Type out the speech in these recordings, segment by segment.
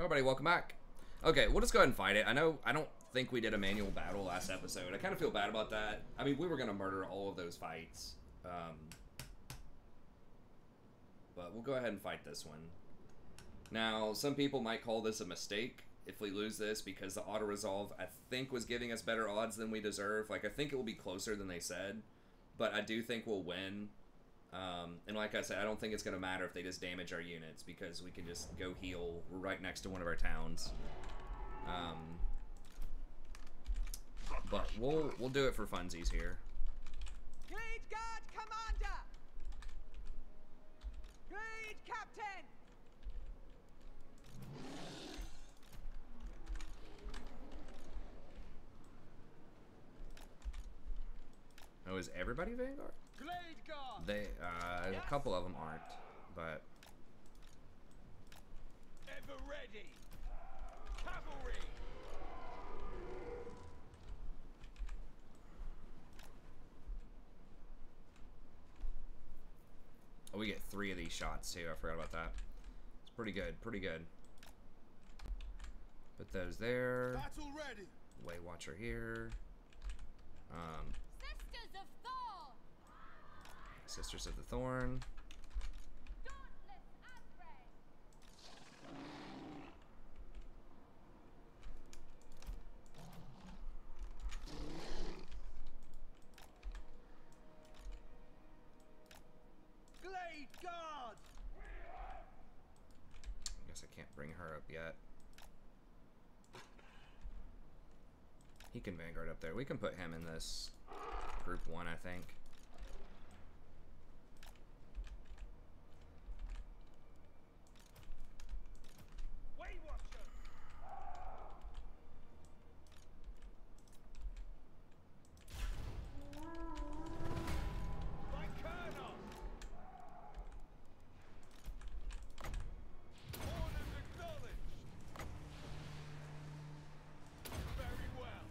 Everybody, welcome back. Okay, we'll just go ahead and fight it. I don't think we did a manual battle last episode. I kind of feel bad about that. I mean, we were going to murder all of those fights. But we'll go ahead and fight this one. Now, some people might call this a mistake if we lose this because the auto-resolve, I think, was giving us better odds than we deserve. Like, I think it will be closer than they said. But I do think we'll win. And like I said, I don't think it's going to matter if they just damage our units because we can just go heal. We're right next to one of our towns. But we'll do it for funsies here. Lead guard commander! Lead captain! Oh, is everybody Vanguard? Glade guard! They, Yes. a couple of them aren't, but... Ever ready! Cavalry! Oh, we get 3 of these shots too. I forgot about that. It's pretty good, pretty good. Put those there. Battle ready! Way Watcher here. Sisters of Thor! Sisters of the Thorn. Dauntless Asray! Glade guard! I guess I can't bring her up yet. He can Vanguard up there. We can put him in this group 1, I think. Way Watcher! My colonel! Orders acknowledged! Very well.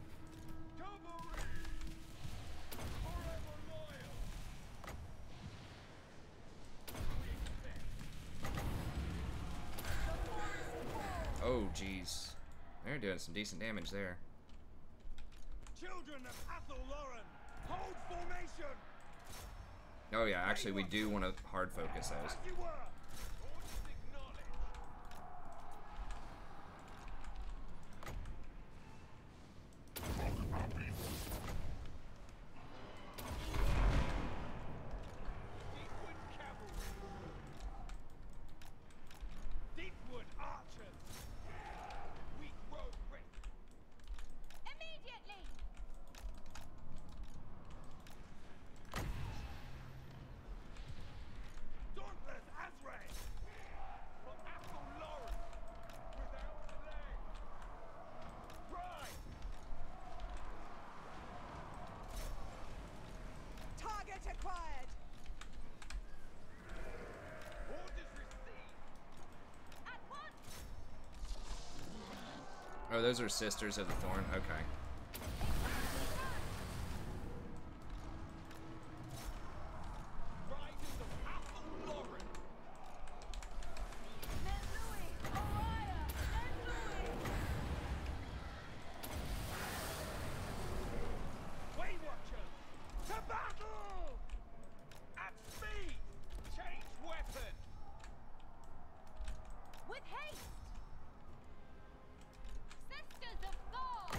Cavalry! Forever loyal! We accept. Oh, jeez. They're doing some decent damage there. Children of Athel Lauren, hold formation! Oh yeah, actually we do want to hard focus those. As you were! Orders acknowledged. Deepwood cavalry. Deepwood archers. Weak road brick. Immediately! Dauntless Asray. From Athel Lauren. Without delay. Pride. Target acquired. Orders received. At once! Oh, those are Sisters of the Thorn? Okay. Riders of Athel Lauren. Men Louis! Oriah! Men Louis! Way Watchers. To battle! At speed. Change weapon. With haste! Sisters of Thor!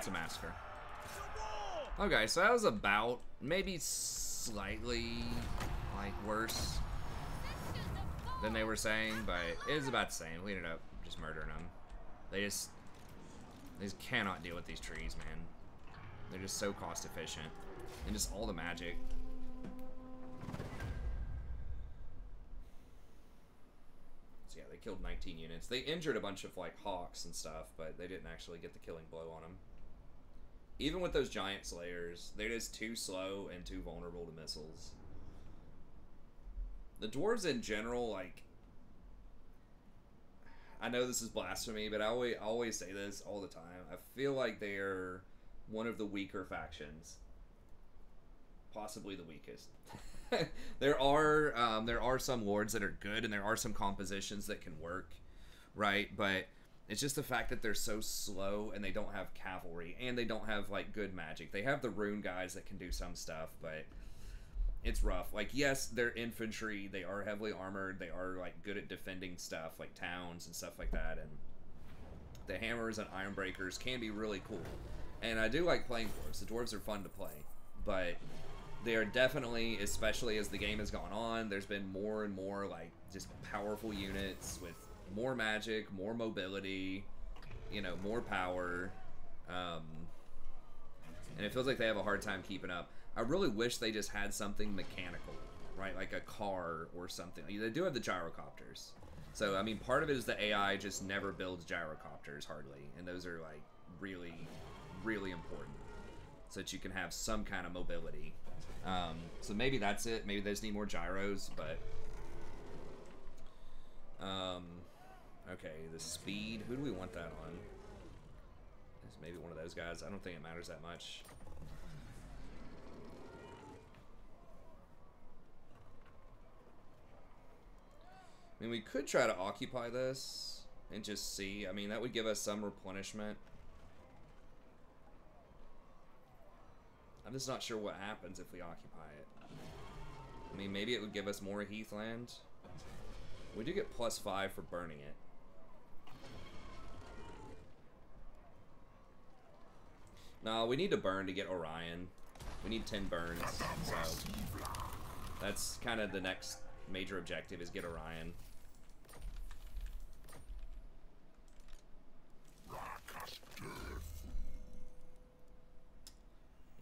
It's a massacre. Okay, so that was about, maybe slightly, like, worse than they were saying, but it was about the same. We ended up just murdering them. They just cannot deal with these trees, man. They're just so cost efficient. And just all the magic. So yeah, they killed 19 units. They injured a bunch of, like, hawks and stuff, but they didn't actually get the killing blow on them. Even with those giant slayers, they're just too slow and too vulnerable to missiles. The dwarves in general, like, I know this is blasphemy, but I always say this all the time. I feel like they are one of the weaker factions. Possibly the weakest. There are some lords that are good, and there are some compositions that can work, right? But it's just the fact that they're so slow, and they don't have cavalry, and they don't have, like, good magic. They have the rune guys that can do some stuff, but it's rough. Like, yes, they're infantry, they are heavily armored, they are, like, good at defending stuff, like towns and stuff like that, and the hammers and iron breakers can be really cool. And I do like playing dwarves. The dwarves are fun to play, but they are definitely, especially as the game has gone on, there's been more and more, like, just powerful units with more magic, more mobility, you know, more power, and it feels like they have a hard time keeping up. I really wish they just had something mechanical, right? Like a car or something. They do have the gyrocopters. So, I mean, part of it is the AI just never builds gyrocopters, hardly. And those are, like, really, really important. So that you can have some kind of mobility. So maybe that's it. Maybe they just need more gyros, but... okay, the speed. Who do we want that on? It's maybe one of those guys. I don't think it matters that much. I mean, we could try to occupy this and just see. I mean, that would give us some replenishment. I'm just not sure what happens if we occupy it. I mean, maybe it would give us more heathland. We do get +5 for burning it. No, we need to burn to get Orion. We need 10 burns, so that's kind of the next major objective, is get Orion.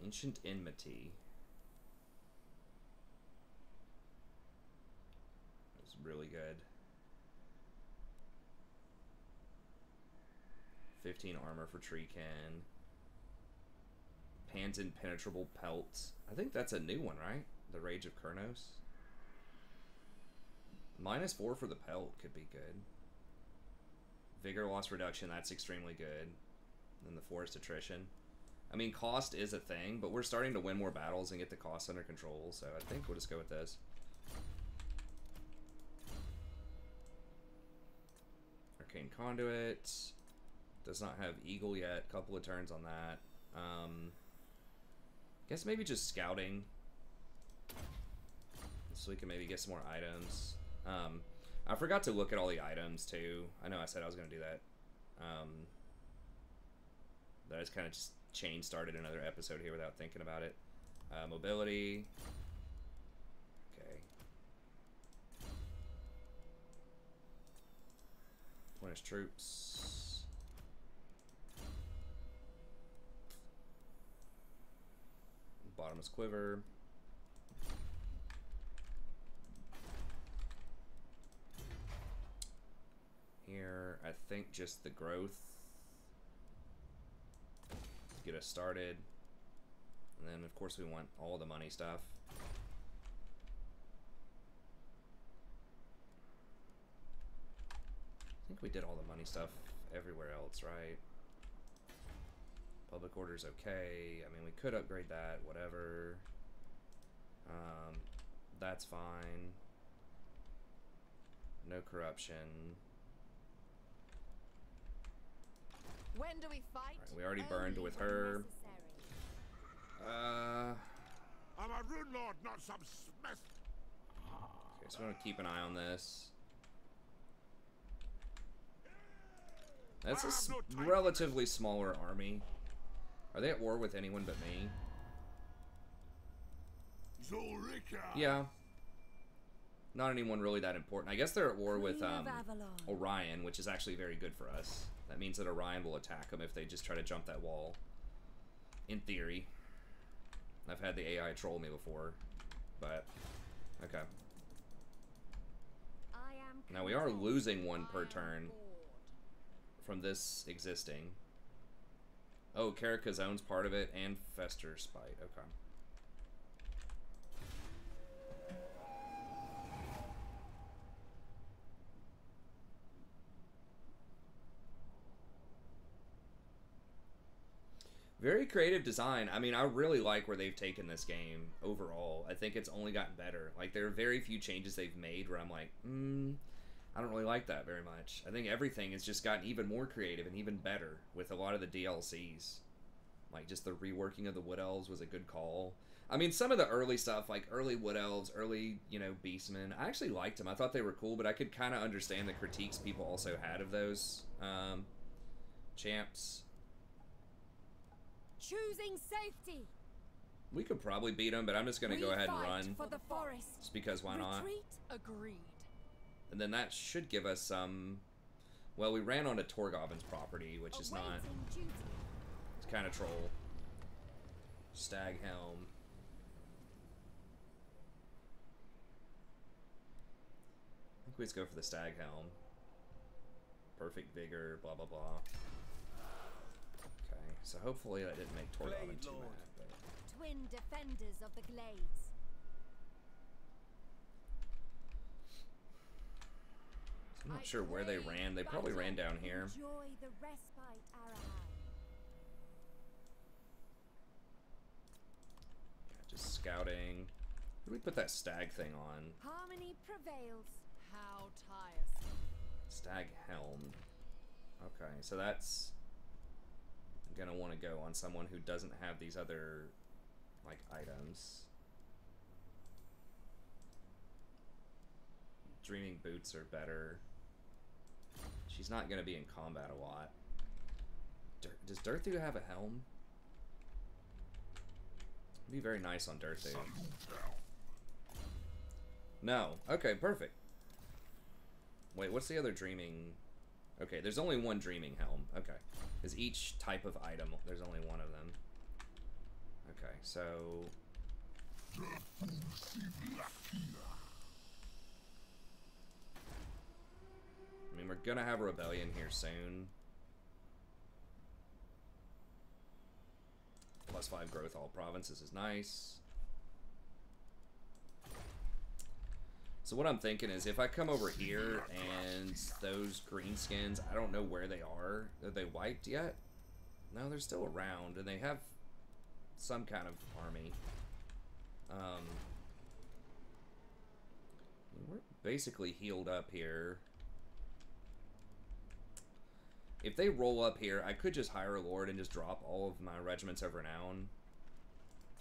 Ancient Enmity. That's really good. 15 armor for Treecan. Pan's Impenetrable Pelt. I think that's a new one, right? The Rage of Kurnos. -4 for the pelt could be good. Vigor loss reduction, that's extremely good. And the forest attrition. I mean, cost is a thing, but we're starting to win more battles and get the cost under control, so I think we'll just go with this. Arcane Conduit. Does not have Eagle yet. Couple of turns on that. Guess maybe just scouting. So we can maybe get some more items. I forgot to look at all the items, too. I know I said I was going to do that. But I just kind of just started another episode here without thinking about it. Mobility. Okay. Replenish troops. Bottomless quiver. Here, I think just the growth to get us started. And then, of course, we want all the money stuff. I think we did all the money stuff everywhere else, right? Public order's okay. I mean, we could upgrade that, whatever. That's fine. No corruption. When do we fight? Right, we already burned with her. I'm a rune lord, not some smith. Okay, so we want to keep an eye on this. That's a relatively smaller army. Are they at war with anyone but me? Zolrika. Yeah. Not anyone really that important. I guess they're at war with Orion, which is actually very good for us. That means that Orion will attack them if they just try to jump that wall. In theory. I've had the AI troll me before, but okay. Now we are losing one per turn from this existing. Oh, Karaka's owns part of it and Fester Spite. Okay. Very creative design. I mean, I really like where they've taken this game overall. I think it's only gotten better. Like, there are very few changes they've made where I'm like, I don't really like that very much. I think everything has just gotten even more creative and even better with a lot of the DLCs. Like, just the reworking of the Wood Elves was a good call. I mean, some of the early stuff, like early Wood Elves, early, you know, Beastmen, I actually liked them. I thought they were cool, but I could kind of understand the critiques people also had of those champs. Choosing safety. We could probably beat them, but I'm just going to go ahead and run. For the forest. Just because why not? Retreat agreed. And then that should give us some... Well, we ran onto Torgovin's property, which is not... It's kind of troll. Stag Helm. I think we just go for the Stag Helm. Perfect Vigor, blah, blah, blah. Okay, so hopefully that didn't make Torgovin too mad. But... Twin defenders of the glades. I'm not sure where they ran. They probably ran down here. Enjoy the respite, Arahai. Yeah, just scouting. Who do we put that stag thing on? Harmony prevails. How tiresome. Stag Helm. Okay, so that's gonna want to go on someone who doesn't have these other like items. Dreaming Boots are better. She's not gonna be in combat a lot. Does Dirthu have a helm? It'd be very nice on Dirthu. No. Okay, perfect. Wait, what's the other dreaming? Okay, there's only one dreaming helm. Okay. Is each type of item, there's only one of them. Okay, so... I mean, we're gonna have a rebellion here soon. +5 growth all provinces is nice. So what I'm thinking is if I come over here and those greenskins, I don't know where they are. Are they wiped yet? No, they're still around and they have some kind of army. We're basically healed up here. If they roll up here, I could just hire a lord and just drop all of my regiments over now.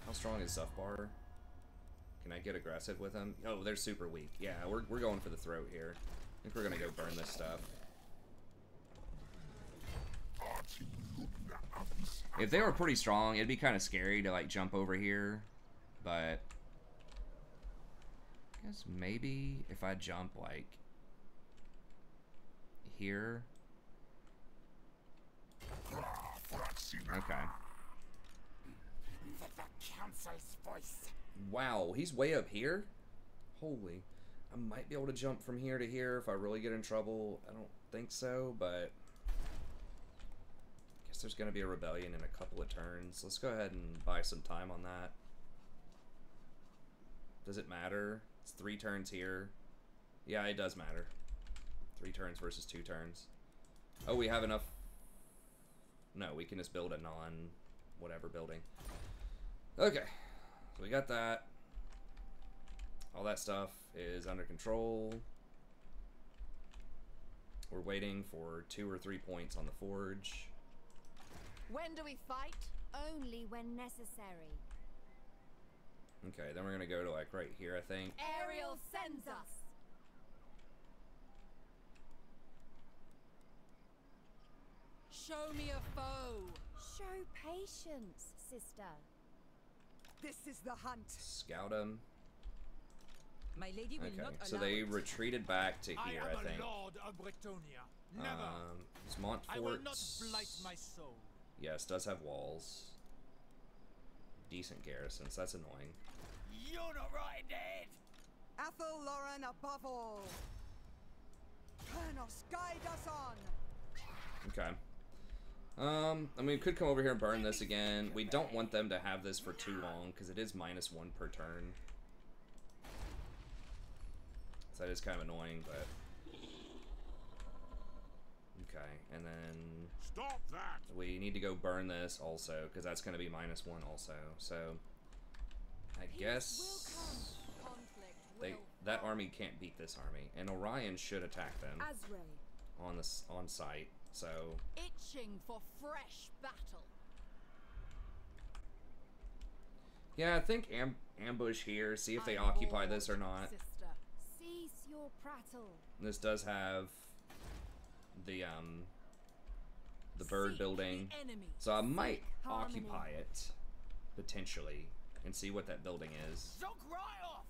How strong is Zufbar? Can I get aggressive with them? Oh, they're super weak. Yeah, we're going for the throat here. I think we're gonna go burn this stuff. If they were pretty strong, it'd be kind of scary to like jump over here, but I guess maybe if I jump like here. Okay. The council's voice. Wow, he's way up here? Holy. I might be able to jump from here to here if I really get in trouble. I don't think so, but I guess there's going to be a rebellion in a couple of turns. Let's go ahead and buy some time on that. Does it matter? It's 3 turns here. Yeah, it does matter. 3 turns versus 2 turns. Oh, we have enough. No, we can just build a non-whatever building. Okay. So we got that. All that stuff is under control. We're waiting for 2 or 3 points on the forge. When do we fight? Only when necessary. Okay, then we're gonna go to like right here, I think. Ariel sends us. Show me a foe. Show patience, sister. This is the hunt. Scout them. My lady will Okay, not so allow they it. retreated back to I here, am I think. a lord of Bretonia. Never. It's I will not Montfort's. blight my soul. Yes, does have walls. Decent garrisons. That's annoying. You're not right, Dad. Athel Lauren above all. Kernos, guide us on. Okay. I mean, we could come over here and burn this again. We don't want them to have this for too long because it is -1 per turn. So that is kind of annoying, but okay. And then Stop that. we need to go burn this also because that's going to be -1 also. So I guess that army can't beat this army, and Orion should attack them on site. So Itching for fresh battle. yeah, I think ambush here, see if they occupy this or not. Sister, cease your prattle. This does have the bird Seek building, the enemy. so I might Seek harmony. occupy it potentially and see what that building is. Zook right off.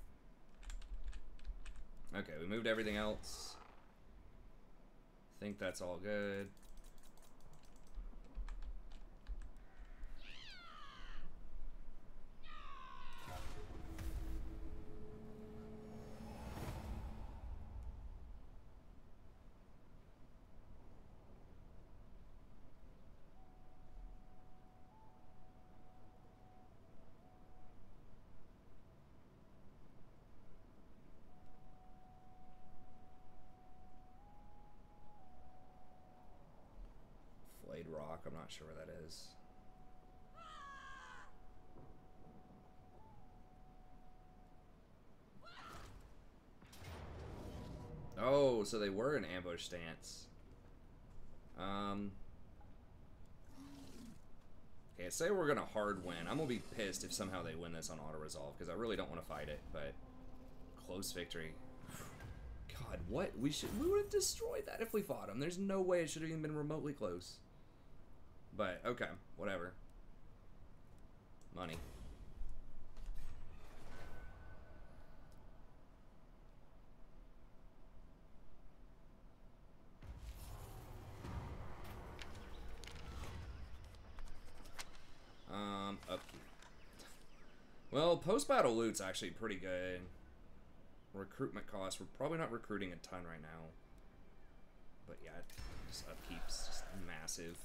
Okay, we moved everything else. Think that's all good. Flayed Rock, I'm not sure where that is. Oh, so they were in ambush stance. Okay, say we're gonna hard win. I'm gonna be pissed if somehow they win this on auto-resolve, because I really don't want to fight it, but close victory. God, what? We would have destroyed that if we fought them. There's no way it should have even been remotely close. But, okay, whatever. Money. Upkeep. Well, post-battle loot's actually pretty good. Recruitment costs, we're probably not recruiting a ton right now. But yeah, just upkeep's just massive.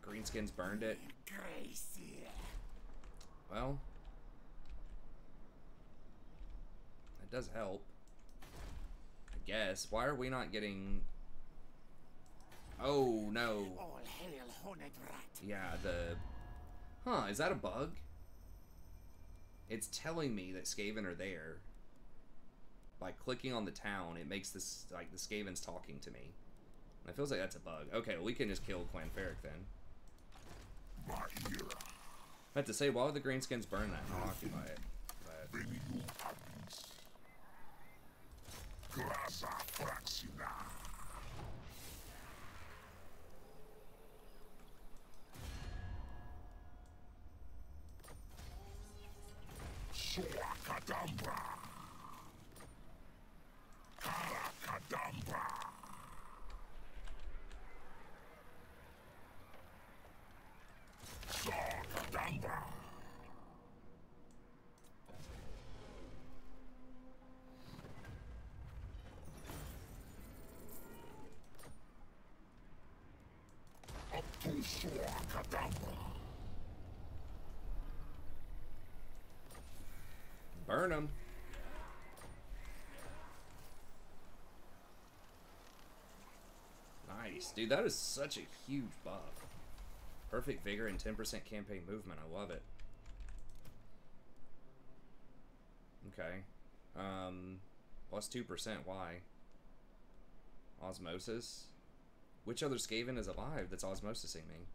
Greenskins burned it. Well, that does help, I guess. Why are we not getting... Oh, no. All hail, horned rat. Yeah, Huh, is that a bug? It's telling me that Skaven are there. By clicking on the town, it makes this, like, the Skaven's talking to me. And it feels like that's a bug. Okay, well, we can just kill Clanferic then. I have to say, why would the Greenskins burn that and not occupy it? But... Burn them. Nice. Dude, that is such a huge buff. Perfect vigor and 10% campaign movement. I love it. Okay. Plus 2%. Why? Osmosis? Which other Skaven is alive that's osmosising me?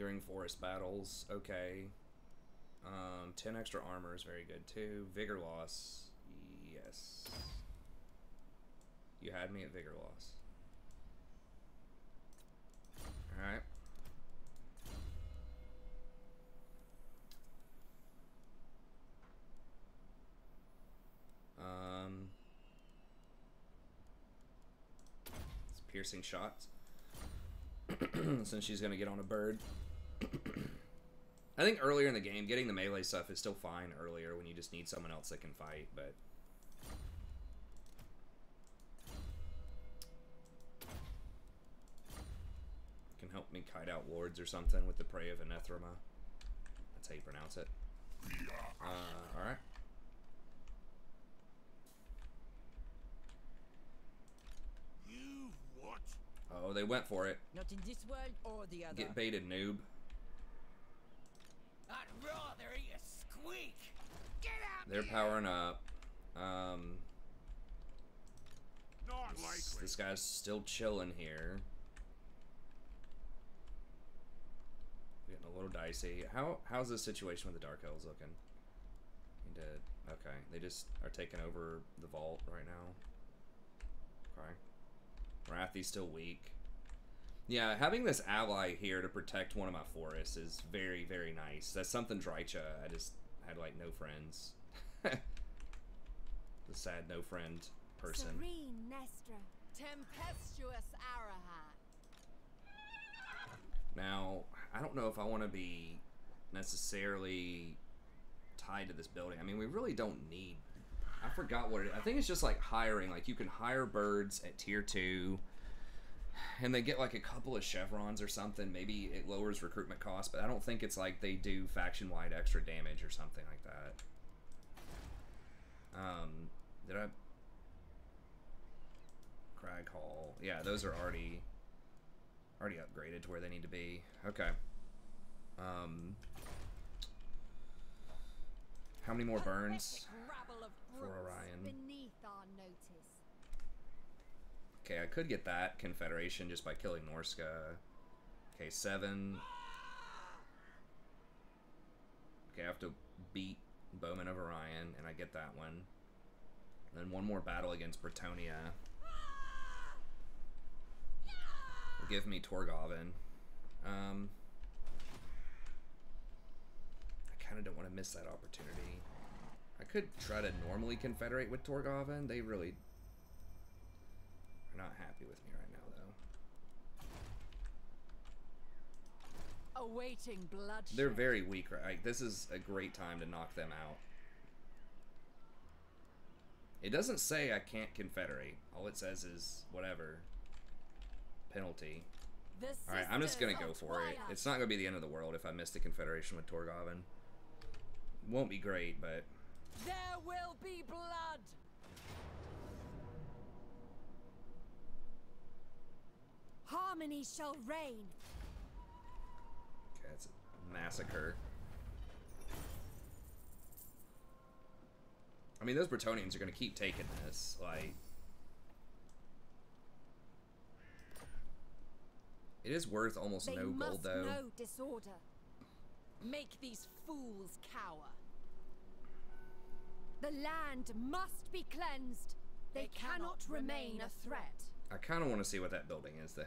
during forest battles. Okay. 10 extra armor is very good too. Vigor loss. Yes. You had me at vigor loss. Alright. It's piercing shots. Since she's gonna get on a bird. I think earlier in the game, getting the melee stuff is still fine earlier when you just need someone else that can fight, but... can help me kite out lords or something with the Prey of Anethrema. That's how you pronounce it. Alright. You what? Oh, they went for it. Not in this world or the other. Get baited, noob. I'd rather eat a squeak. Get out. They're powering up. Not likely. This guy's still chilling here. Getting a little dicey. How's this situation with the Dark Elves looking? He did. Okay, they just are taking over the vault right now. Okay. Wrathy's still weak. Yeah, having this ally here to protect one of my forests is very, very nice. That's something Drycha, I just had like no friends. The sad no friend person. Serene Nestra. Tempestuous Arahat. Now, I don't know if I want to be necessarily tied to this building. I mean, we really don't need... I forgot what it is. I think it's just like hiring. Like, you can hire birds at tier 2, and they get like a couple of chevrons or something. Maybe it lowers recruitment costs, but I don't think it's like they do faction-wide extra damage or something like that. Did I... Crag Hall. Yeah, those are already upgraded to where they need to be. Okay. How many more burns for Orion? Beneath our notice. Okay, I could get that Confederation just by killing Norska. Okay, 7. Okay, I have to beat Bowman of Orion, and I get that one. Then one more battle against Bretonia. Will give me Torgovin. I kind of don't want to miss that opportunity. I could try to normally confederate with Torgovin. They really are not happy with me right now, though. Awaiting bloodshed. They're very weak, right? This is a great time to knock them out. It doesn't say I can't confederate. All it says is whatever. Penalty. Alright, I'm just gonna go for it. It's not gonna be the end of the world if I miss the confederation with Torgovin. Won't be great, but... There will be blood. Harmony shall reign. Okay, that's a massacre. I mean, those Bretonians are gonna keep taking this, like... It is worth almost no gold, though. They must know disorder. Make these fools cower. The land must be cleansed. They cannot remain a threat. I kind of want to see what that building is, though.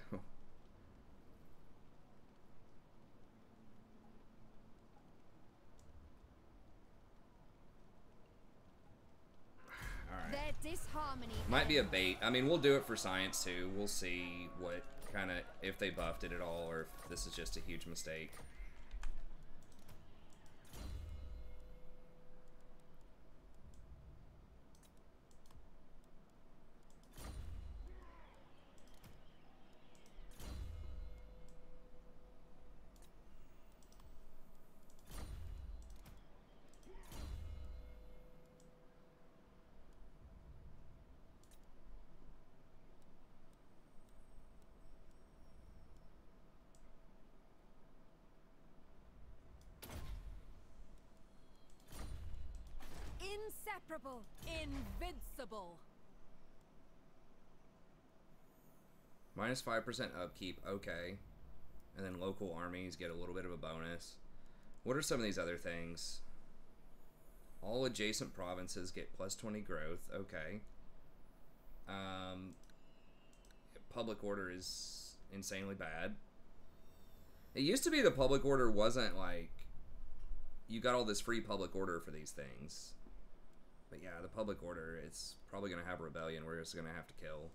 Alright. Their disharmony Might be a bait. I mean, we'll do it for science, too. We'll see what kind of... if they buffed it at all, or if this is just a huge mistake. inseparable. Invincible. Minus 5% upkeep, okay. And then local armies get a little bit of a bonus. What are some of these other things? All adjacent provinces get plus 20 growth. Okay. Public order is insanely bad. It used to be the public order wasn't like you got all this free public order for these things. But yeah, the public order, it's probably going to have rebellion. We're just going to have to kill.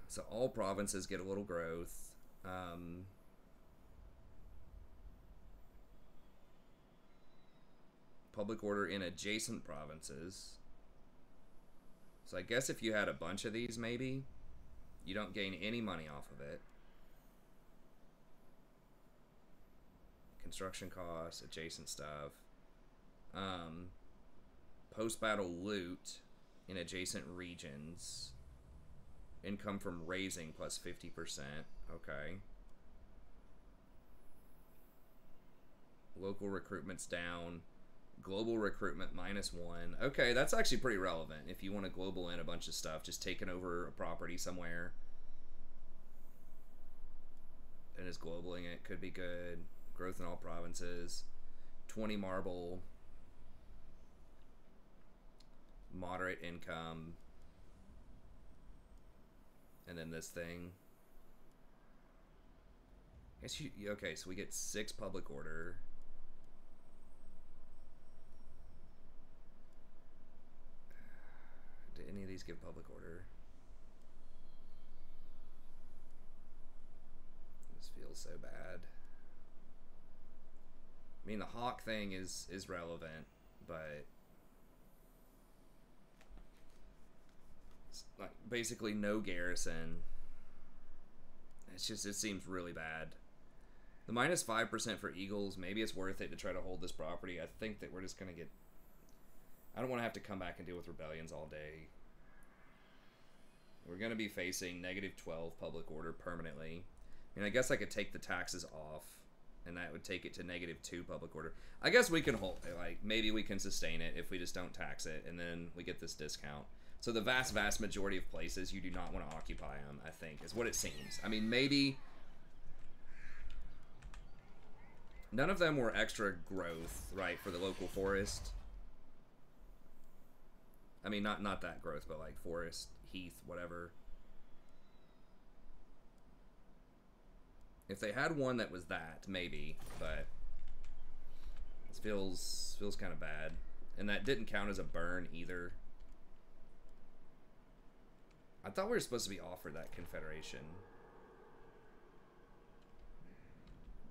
So all provinces get a little growth. Public order in adjacent provinces. So I guess if you had a bunch of these, maybe, you don't gain any money off of it. Construction costs, adjacent stuff. Post-battle loot in adjacent regions. Income from raising plus 50%. Okay. Local recruitment's down. Global recruitment -1. Okay, that's actually pretty relevant. If you want to global in a bunch of stuff, just taking over a property somewhere and just globaling it could be good. Growth in all provinces. 20 marble. Moderate income. And then this thing. I guess you, okay, so we get 6 public order. Did any of these give public order? This feels so bad. I mean, the hawk thing is relevant, but it's like basically no garrison. It's just, it seems really bad. The -5% for eagles, maybe it's worth it to try to hold this property. I think that we're just gonna get, I don't want to have to come back and deal with rebellions all day. We're gonna be facing -12 public order permanently. I mean, I guess I could take the taxes off, and that would take it to -2 public order. I guess we can hold, like, maybe we can sustain it if we just don't tax it, and then we get this discount. So the vast majority of places, you do not want to occupy them, I think, is what it seems. I mean, maybe none of them were extra growth, right, for the local forest. I mean, not that growth, but like forest, heath, whatever. If they had one that was that, maybe, but this feels kind of bad. And that didn't count as a burn either. I thought we were supposed to be offered that confederation.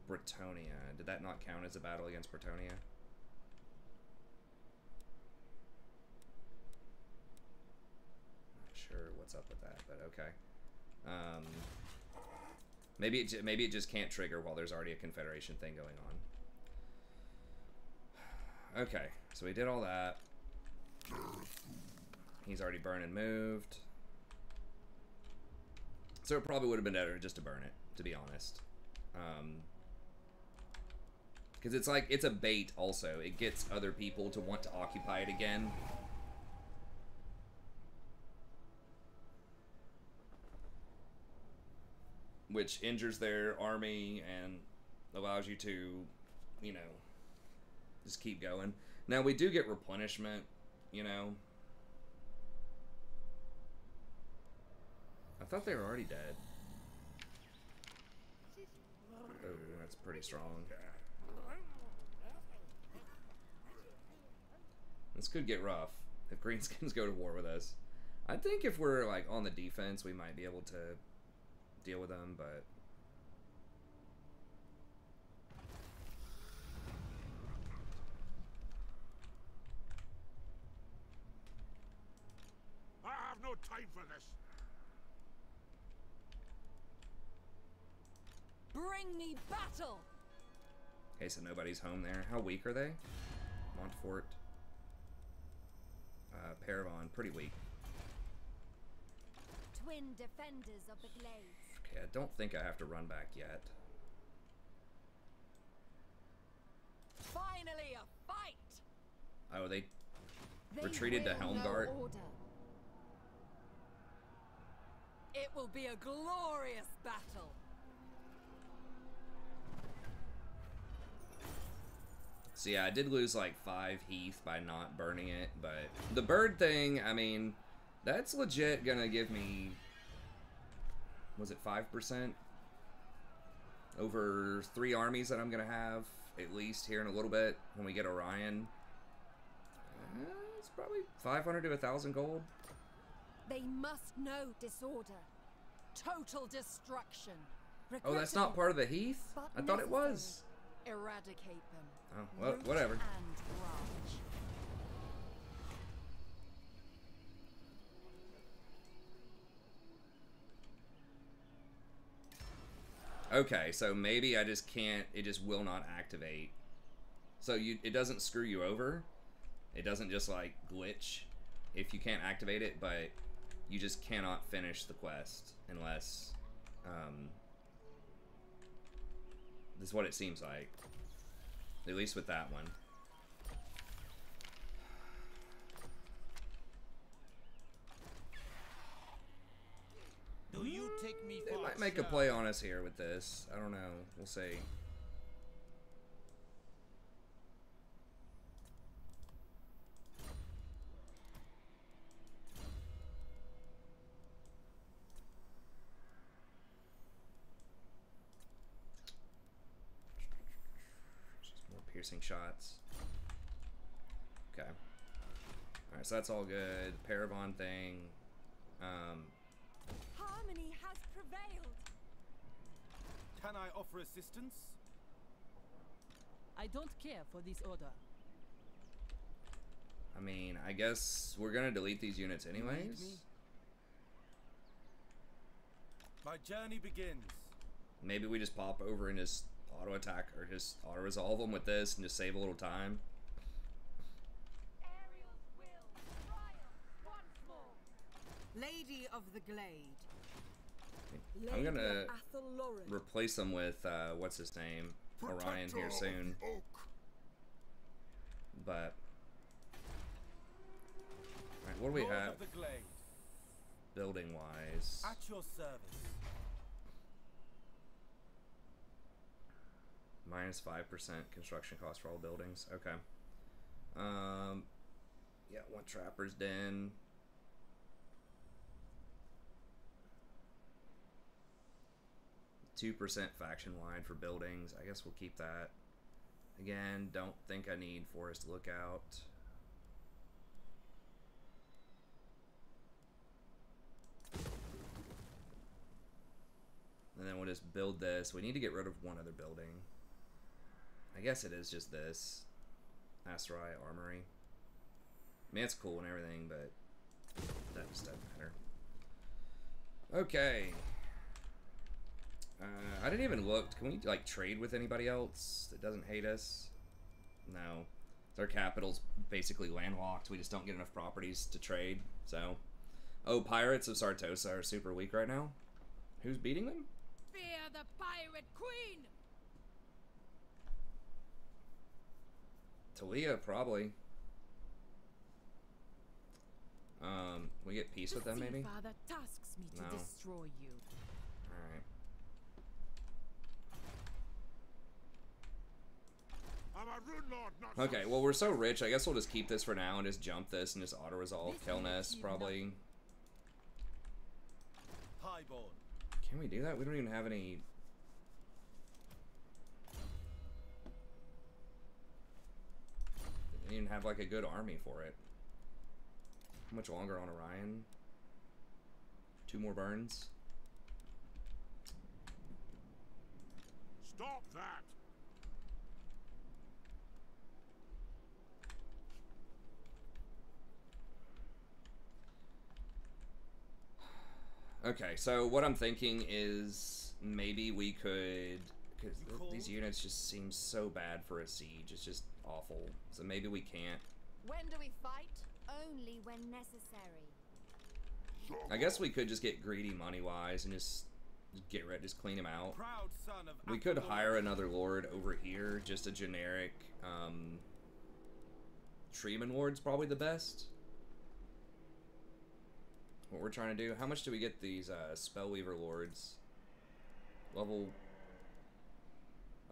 Bretonia. Did that not count as a battle against Bretonia? Not sure what's up with that, but okay. Maybe it just can't trigger while there's already a confederation thing going on. Okay, so we did all that. He's already burned and moved. So it probably would have been better just to burn it, to be honest. Because it's like, it's a bait also. It gets other people to want to occupy it again. Which injures their army and allows you to, you know, just keep going. Now we do get replenishment, you know. I thought they were already dead. Oh, that's pretty strong. This could get rough if Greenskins go to war with us. I think if we're like on the defense, we might be able to deal with them, but I have no time for this. Bring me battle. okay, so nobody's home there. How weak are they? Montfort, Paravon, pretty weak. Twin defenders of the glades. Okay, I don't think I have to run back yet. Finally a fight. Oh, they They retreated to will know Helmgart. order. It will be a glorious battle. So yeah, I did lose like 5 heath by not burning it, but the bird thing, I mean, that's legit gonna give me, was it 5%? Over 3 armies that I'm gonna have, at least here in a little bit, when we get Orion. It's probably 500 to 1,000 gold. They must know disorder. Total destruction. Oh, that's not part of the heath? I thought it was. Eradicate them. Oh, well, Root whatever. And branch. Okay, so maybe I just can't, it just will not activate. So it doesn't screw you over. It doesn't just like glitch if you can't activate it, but you just cannot finish the quest unless, this is what it seems like. At least with that one. Do you take me They for might make a play on us here with this. I don't know. We'll see. Just more piercing shots. Okay. Alright, so that's all good. Paravon thing. Harmony has prevailed. Can I offer assistance? I don't care for this order. I mean, I guess we're gonna delete these units anyways. me? My journey begins. Maybe we just pop over and just auto attack or just auto resolve them with this and just save a little time. Ariel's will triumph once more. Lady of the Glade. I'm Lady gonna of Athelloren. replace them with what's his name, Orion here soon. But alright, what do we Lord have of the Glade, building wise? at your service. Minus 5% construction cost for all buildings. Okay. Yeah, 1 trapper's den. 2% faction wide for buildings. I guess we'll keep that. Again, don't think I need Forest Lookout. And then we'll just build this. We need to get rid of 1 other building. I guess it is just this. Asteroid Armory. I mean, it's cool and everything, but that just doesn't matter. Okay. I didn't even look. Can we, like, trade with anybody else that doesn't hate us? No. Our capital's basically landlocked. We just don't get enough properties to trade, so. Oh, Pirates of Sartosa are super weak right now? Who's beating them? Fear the Pirate Queen! Talia, probably. We get peace with them, maybe? Father tasks me to No. destroy you. Alright. I'm a rune lord, not Okay, well, we're so rich, I guess we'll just keep this for now and just jump this and just auto-resolve This Kelness, makes you probably. Highborn. Can we do that? We don't even have any... We don't even have, like, a good army for it. How much longer on Orion? 2 more burns? Stop that! Okay, so what I'm thinking is maybe we could... Because these units just seem so bad for a siege. It's just awful. So maybe we can't. When do we fight? Only when necessary. I guess we could just get greedy money-wise and just get rid, just clean him out. Proud son of We could Athelloren. hire another lord over here, just a generic, Treeman Lord's probably the best. what we're trying to do. How much do we get these Spellweaver Lords? Level...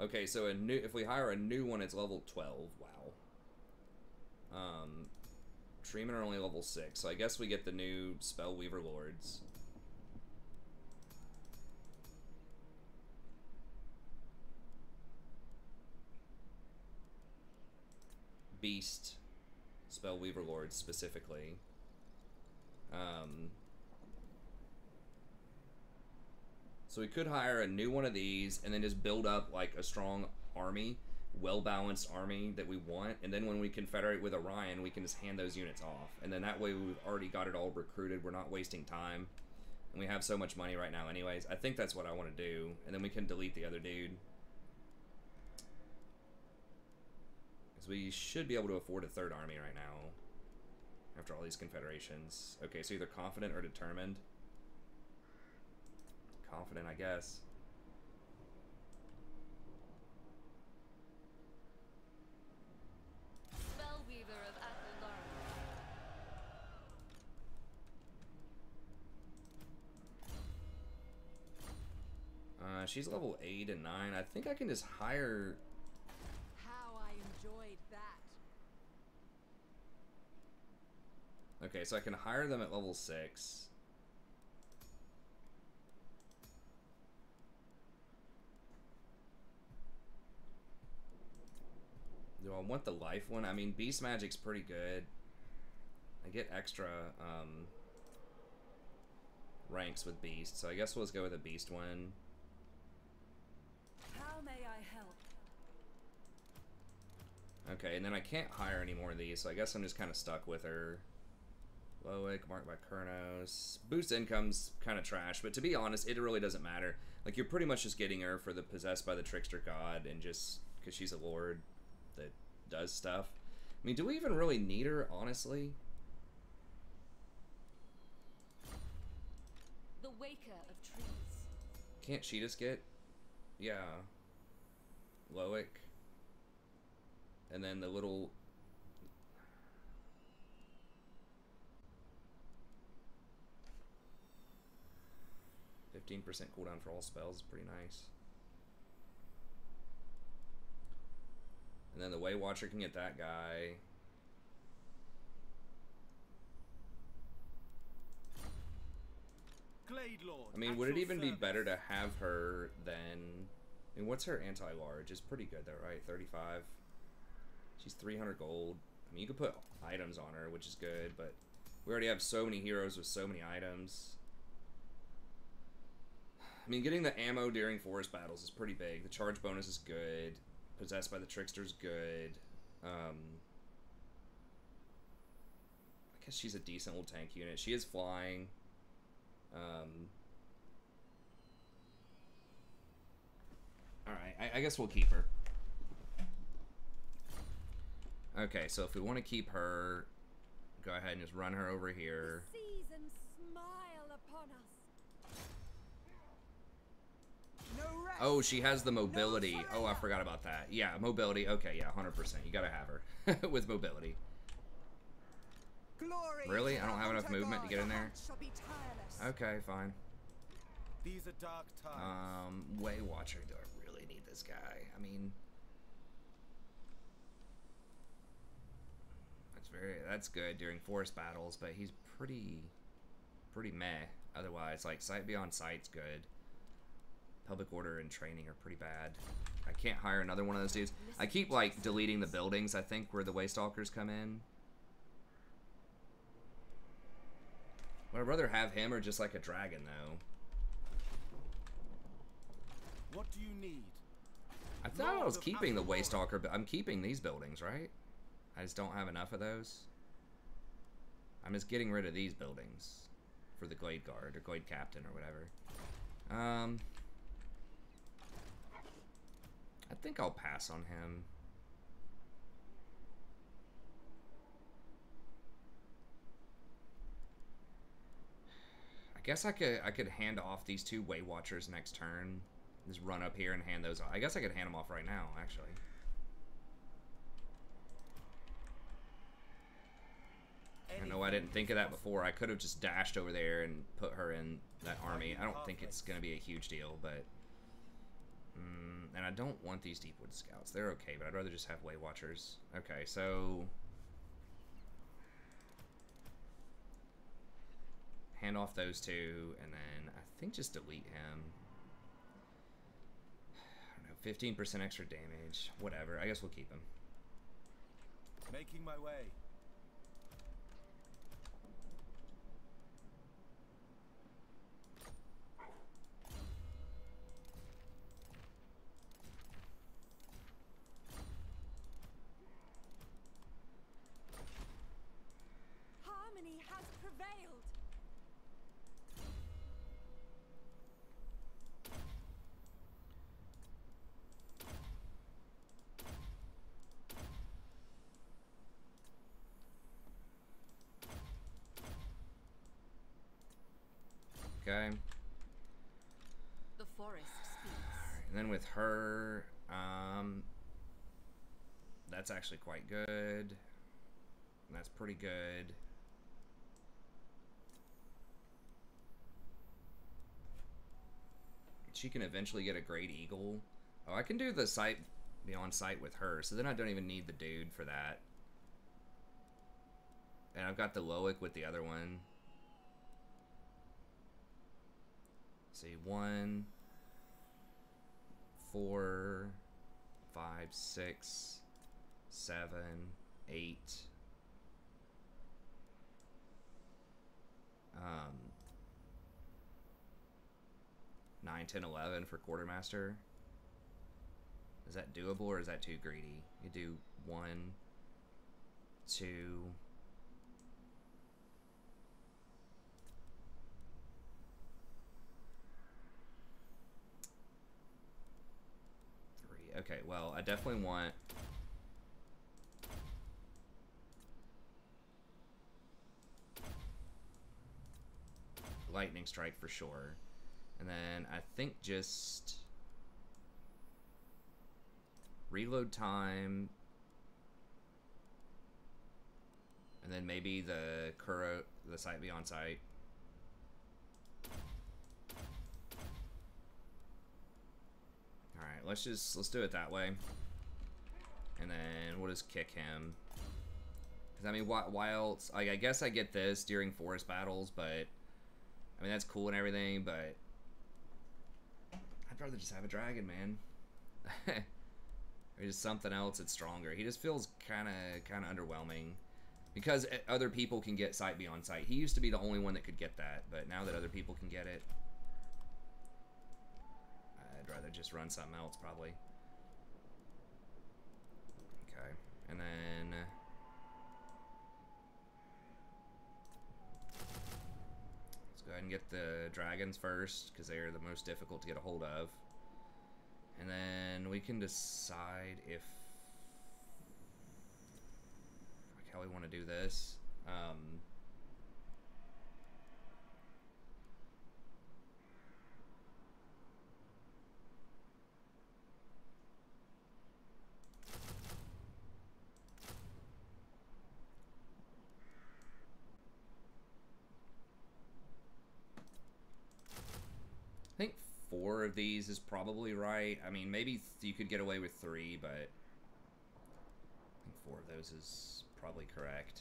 Okay, so if we hire a new one, it's level 12. Wow. Treemen are only level 6, so I guess we get the new Spellweaver Lords. Beast Spellweaver Lords specifically. So we could hire a new one of these and then just build up like a strong army, well-balanced army that we want, and then when we confederate with Orion, we can just hand those units off. And then that way we've already got it all recruited, we're not wasting time. And we have so much money right now anyways. I think that's what I want to do. And then we can delete the other dude. Because we should be able to afford a third army right now. After all these confederations. Okay, so either confident or determined. Confident, I guess. Spellweaver of Athenlara. She's level 8 and 9. I think I can just hire... How I enjoyed that. Okay, so I can hire them at level 6. Do I want the life one? I mean, Beast Magic's pretty good. I get extra ranks with Beast, so I guess we'll just go with a Beast one. How may I help? Okay, and then I can't hire any more of these, so I guess I'm just kind of stuck with her. Loic, marked by Kurnos. Boost income's kind of trash, but to be honest, it really doesn't matter. Like, you're pretty much just getting her for the Possessed by the Trickster God, and just because she's a lord that does stuff. I mean, do we even really need her, honestly? The Waker of Trees. Can't she just get... Yeah. Loic. And then the little... %15 cooldown for all spells is pretty nice. And then the Way Watcher can get that guy. Glade Lord, I mean, would it even be better to have her than... I mean, what's her anti-large? It's pretty good though, right? 35. She's 300 gold. I mean, you could put items on her, which is good, but we already have so many heroes with so many items. I mean, getting the ammo during forest battles is pretty big. The charge bonus is good. Possessed by the Trickster's good. I guess she's a decent little tank unit. She is flying. Alright, I guess we'll keep her. Okay, so if we want to keep her, go ahead and just run her over here. The season smile upon us. No rest. Oh, she has the mobility. Oh, I forgot about that. Yeah, mobility. Okay, yeah, 100%. You gotta have her with mobility. Glory Really? to I don't have enough Hunter movement to get in God. there? The hunt shall be tireless. Okay, fine. These are dark times. Way Watcher. Do I really need this guy? I mean, that's good during forest battles, but he's pretty meh. Otherwise, like Sight Beyond Sight's good. Public Order and Training are pretty bad. I can't hire another one of those dudes. I keep like deleting the buildings, I think, where the Waystalkers come in. Would I rather have him or just like a dragon though? What do you need? I thought I was keeping the Waystalker, but I'm keeping these buildings, right? I just don't have enough of those. I'm just getting rid of these buildings for the Glade Guard or Glade Captain or whatever. I think I'll pass on him. I guess I could hand off these two Way Watchers next turn. Just run up here and hand those off. I guess I could hand them off right now, actually. I know I didn't think of that before. I could have just dashed over there and put her in that army. I don't think it's going to be a huge deal, but... and I don't want these Deepwood Scouts. They're okay, but I'd rather just have Way Watchers. Okay, so... hand off those two, and then I think just delete him. I don't know, 15% extra damage. Whatever. I guess we'll keep him. Making my way. Harmony has prevailed. Okay. The forest speaks. And then with her, that's actually quite good. That's pretty good. She can eventually get a Great Eagle. Oh, I can do the sight beyond sight with her, so then I don't even need the dude for that. And I've got the Loic with the other one. See, 1, 4, 5, 6, 7, 8. 9, 10, 11 for Quartermaster. Is that doable or is that too greedy? You do 1, 2. 3. Okay, well, I definitely want... Lightning Strike for sure. And then I think just... Reload time. And then maybe the sight beyond sight. Alright, let's do it that way. And then we'll just kick him. Because, I mean, why else? Like, I guess I get this during forest battles, but... I mean, that's cool and everything, but... I'd rather just have a dragon, man. Or just something else that's stronger. He just feels kind of underwhelming. Because other people can get sight beyond sight. He used to be the only one that could get that, but now that other people can get it... I'd rather just run something else, probably. Okay, and then... Let's go ahead and get the dragons first, because they are the most difficult to get a hold of. And then we can decide if... how we want to do this. I think 4 of these is probably right. I mean, maybe you could get away with 3, but I think 4 of those is probably correct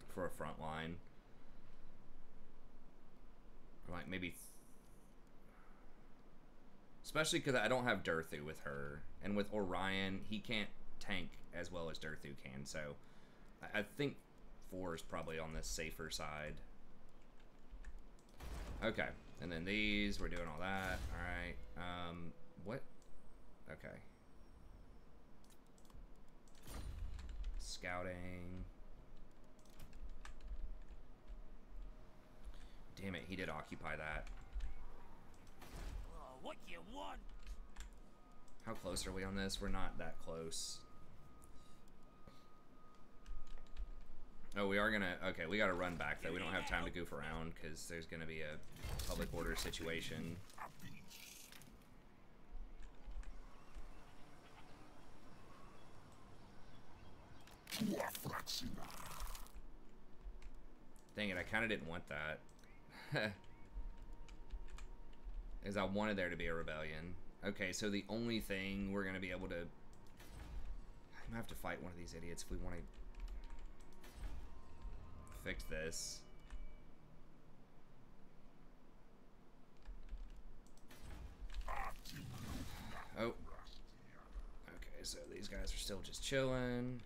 for a front line. Or like maybe, especially because I don't have Durthu with her, and with Orion, he can't tank as well as Durthu can. So I think 4 is probably on the safer side. Okay, and then these, we're doing all that. All right. What? Okay. Scouting. Damn it, he did occupy that. Oh, what you want? How close are we on this? We're not that close. Oh, we are gonna... Okay, we gotta run back, though. We don't have time to goof around, because there's gonna be a public order situation. Dang it, I kind of didn't want that. Because I wanted there to be a rebellion. Okay, so the only thing we're going to be able to... I'm going to have to fight one of these idiots if we want to fix this. Oh. Okay, so these guys are still just chilling.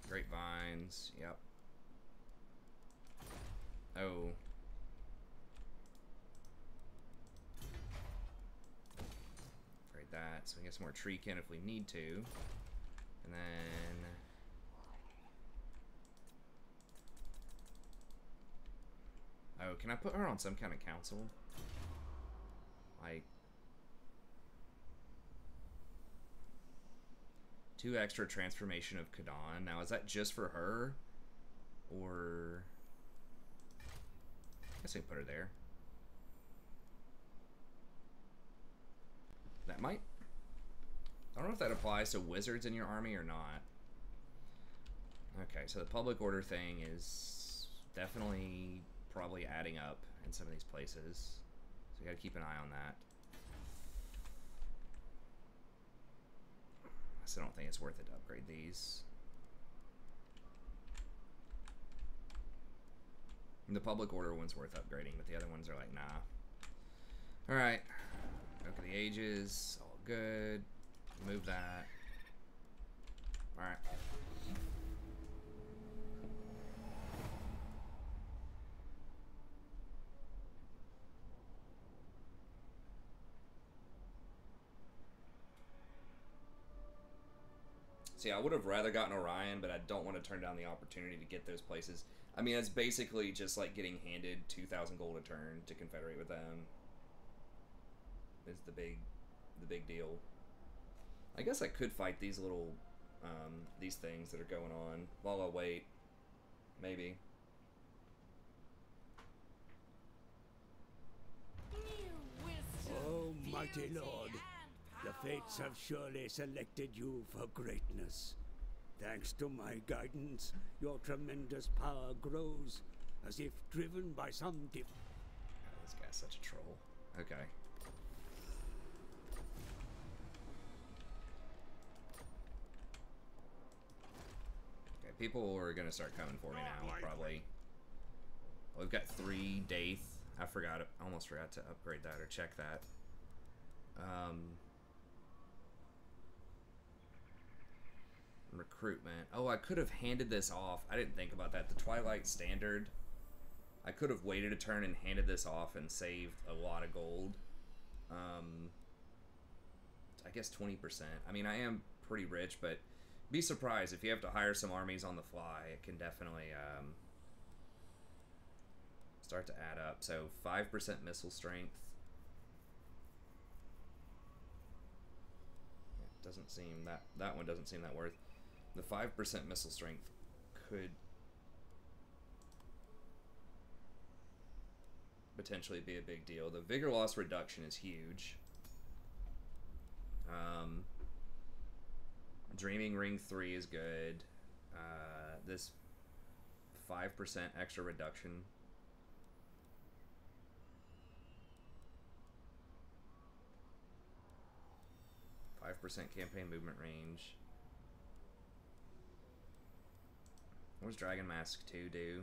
Grapevines, yep. Oh. Right, that. So we get some more treekin if we need to. And then... Oh, can I put her on some kind of council? Like... 2 extra transformation of Kadan. Now, is that just for her? Or... I guess I can put her there. That might... I don't know if that applies to wizards in your army or not. Okay, so the public order thing is definitely probably adding up in some of these places. So you gotta keep an eye on that. I still don't think it's worth it to upgrade these. And the public order one's worth upgrading, but the other ones are like, nah. Alright. Look at the ages. All good. Move that. Alright. See, I would have rather gotten Orion, but I don't want to turn down the opportunity to get those places. I mean, it's basically just like getting handed 2,000 gold a turn to confederate with them. Is the big deal. I guess I could fight these little, these things that are going on while I wait. Maybe. Oh, mighty lord. The fates have surely selected you for greatness. Thanks to my guidance, your tremendous power grows, as if driven by some Oh, this guy's such a troll. Okay. Okay, people are gonna start coming for me now, probably. Well, we've got 3 Daith. I forgot it. Almost forgot to upgrade that or check that. Recruitment. Oh, I could have handed this off. I didn't think about that. The Twilight standard. I could have waited a turn and handed this off and saved a lot of gold. I guess 20%. I mean, I am pretty rich, but be surprised if you have to hire some armies on the fly. It can definitely start to add up. So 5% missile strength. It doesn't seem that one doesn't seem that worth. The 5% missile strength could potentially be a big deal. The vigor loss reduction is huge. Dreaming Ring 3 is good. This 5% extra reduction. 5% campaign movement range. What does Dragon Mask 2 do?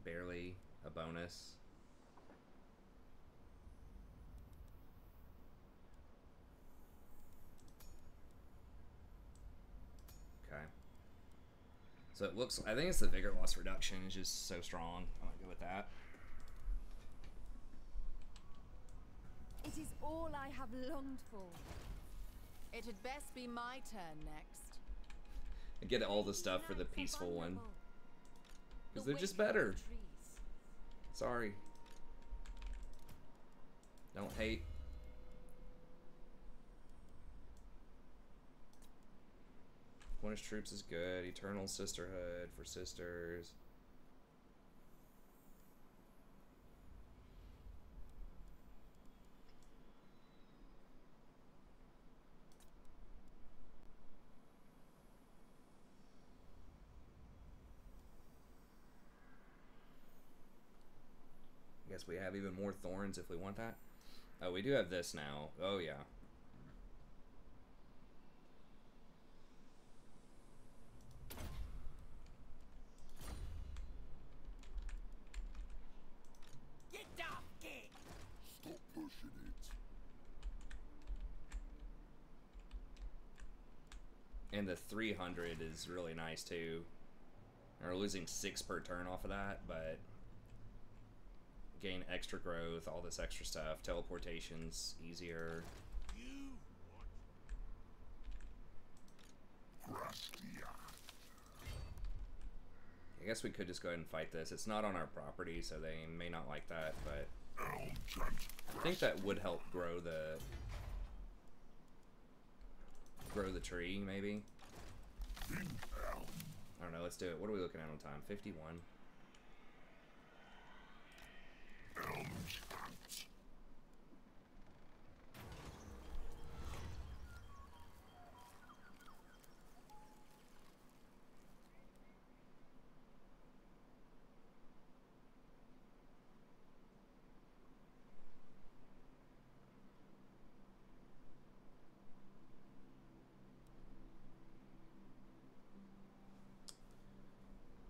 Barely a bonus. Okay. So it looks, I think it's the vigor loss reduction is just so strong. I'm gonna go with that. It is all I have longed for. It had best be my turn next. I get all the stuff for the peaceful one. Because they're just better. Sorry. Don't hate. Punish troops is good. Eternal Sisterhood for sisters. guess we have even more thorns if we want that. Oh, we do have this now. Oh, yeah. Get off, kid! Stop pushing it. And the 300 is really nice, too. We're losing 6 per turn off of that, but gain extra growth, all this extra stuff, teleportation's easier. You want I guess we could just go ahead and fight this. It's not on our property, so they may not like that, but I think that would help grow the tree, maybe. I don't know, let's do it. What are we looking at on time? 51.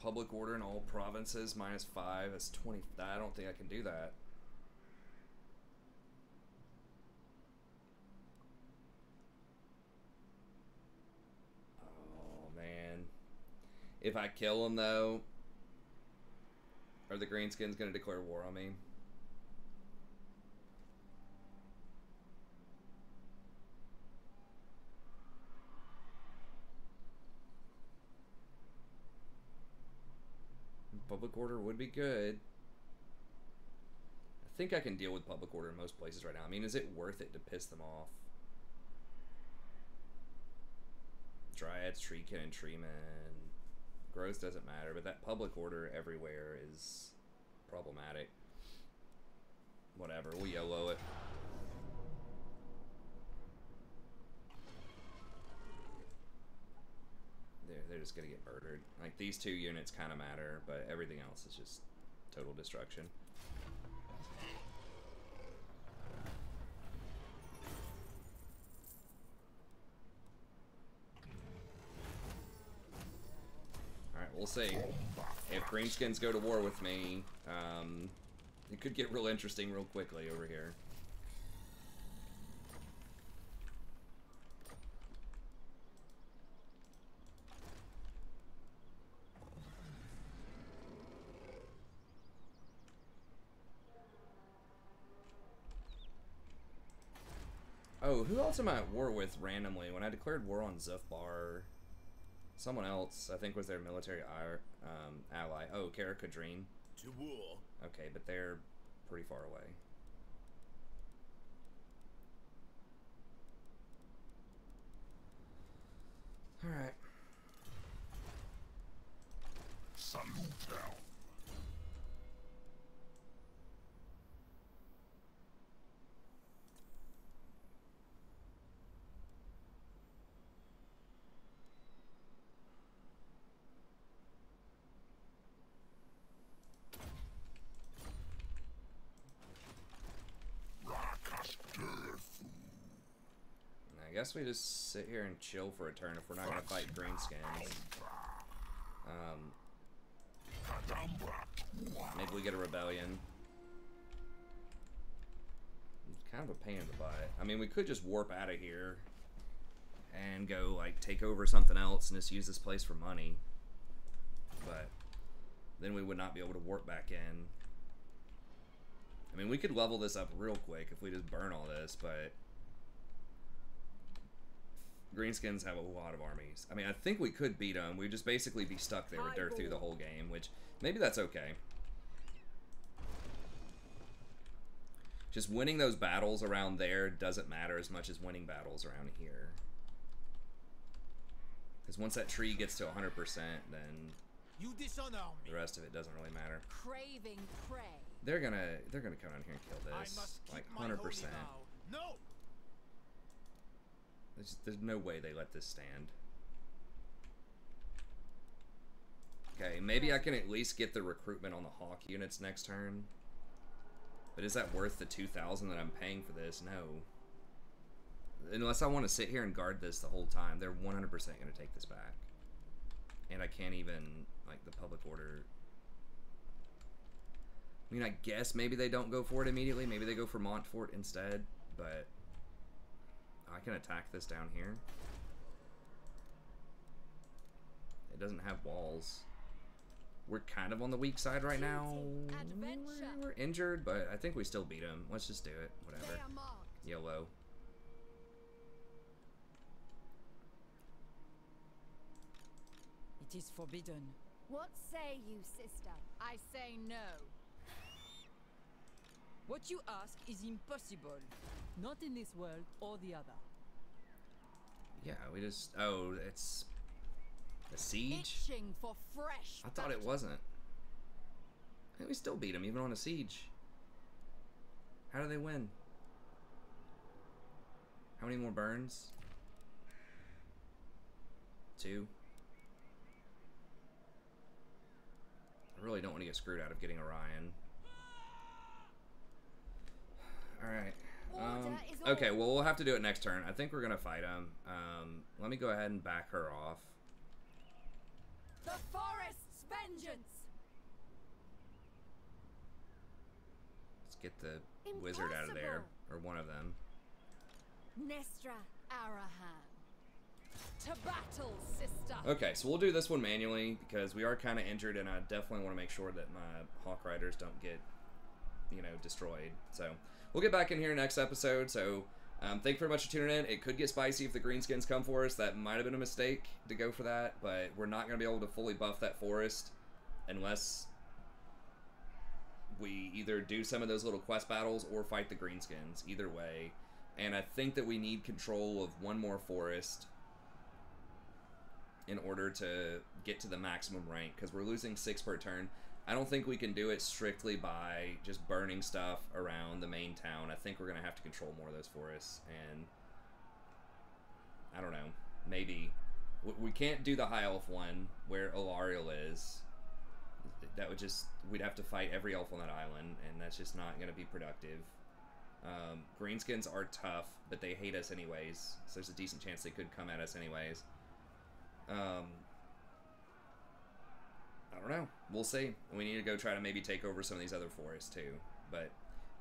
Public order in all provinces, -5. That's 20. I don't think I can do that. Oh, man. If I kill him, though, are the Greenskins going to declare war on me? Public order would be good. I think I can deal with public order in most places right now. I mean, is it worth it to piss them off? Dryads, Treekin, and Treeman. Growth doesn't matter, but that public order everywhere is problematic. Whatever, we'll YOLO it. They're just gonna get murdered. Like, these 2 units kind of matter, but everything else is just total destruction. Alright, we'll see. If Greenskins go to war with me, it could get real interesting real quickly over here. Oh, who else am I at war with randomly? When I declared war on Zufbar, someone else, I think, was their military ally. Oh, Kara Kadreen. to war. Okay, but they're pretty far away. Alright. Salute now. I guess we just sit here and chill for a turn if we're not going to fight Greenskins. Maybe we get a rebellion. It's kind of a pain in the butt. I mean, we could just warp out of here and go, like, take over something else and just use this place for money. But then we would not be able to warp back in. I mean, we could level this up real quick if we just burn all this, but Greenskins have a lot of armies. I mean, I think we could beat them. We'd just basically be stuck there with dirt through the whole game, which maybe that's okay. Just winning those battles around there doesn't matter as much as winning battles around here. Because once that tree gets to 100%, then You dishonor me. the rest of it doesn't really matter. Craving prey. They're gonna come down here and kill I this, must keep like my holy 100%. vow. No. There's no way they let this stand. Okay, maybe I can at least get the recruitment on the Hawk units next turn. But is that worth the 2,000 that I'm paying for this? No. Unless I want to sit here and guard this the whole time, they're 100% going to take this back. And I can't even, like, the public order. I mean, I guess maybe they don't go for it immediately. Maybe they go for Montfort instead. But I can attack this down here. It doesn't have walls. We're kind of on the weak side right now. We're injured, but I think we still beat them. Let's just do it. Whatever. YOLO. It is forbidden. What say you, sister? I say no. What you ask is impossible. Not in this world or the other. Yeah, we just... Oh, it's... a siege? Itching for fresh I thought it wasn't. And we still beat them, even on a siege. How do they win? How many more burns? 2. I really don't want to get screwed out of getting Orion. Alright. Okay, well, we'll have to do it next turn. I think we're going to fight him. Let me go ahead and back her off. The forest's vengeance. Let's get the wizard out of there. Or one of them. Nestra Arahan. To battle, sister. Okay, so we'll do this one manually because we are kind of injured, and I definitely want to make sure that my Hawk Riders don't get, you know, destroyed. So we'll get back in here next episode. So thank you very much for tuning in. It could get spicy if the greenskins come for us. That might have been a mistake to go for that, but we're not going to be able to fully buff that forest unless we either do some of those little quest battles or fight the greenskins. Either way. And I think that we need control of one more forest in order to get to the maximum rank, because we're losing 6 per turn. I don't think we can do it strictly by just burning stuff around the main town. I think we're going to have to control more of those forests, and I don't know, maybe we can't do the High Elf one where Alariel is. That would just, we'd have to fight every elf on that island, and that's just not going to be productive. Greenskins are tough, but they hate us anyways, so there's a decent chance they could come at us anyways. I don't know. We'll see. We need to go try to maybe take over some of these other forests too. But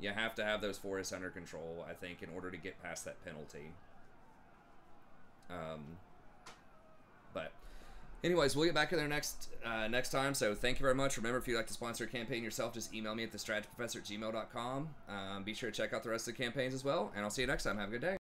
you have to have those forests under control, I think, in order to get past that penalty. But anyways, we'll get back in there next time. So thank you very much. Remember, if you'd like to sponsor a campaign yourself, just email me at thestrategyprofessor@gmail.com. Be sure to check out the rest of the campaigns as well, and I'll see you next time. Have a good day.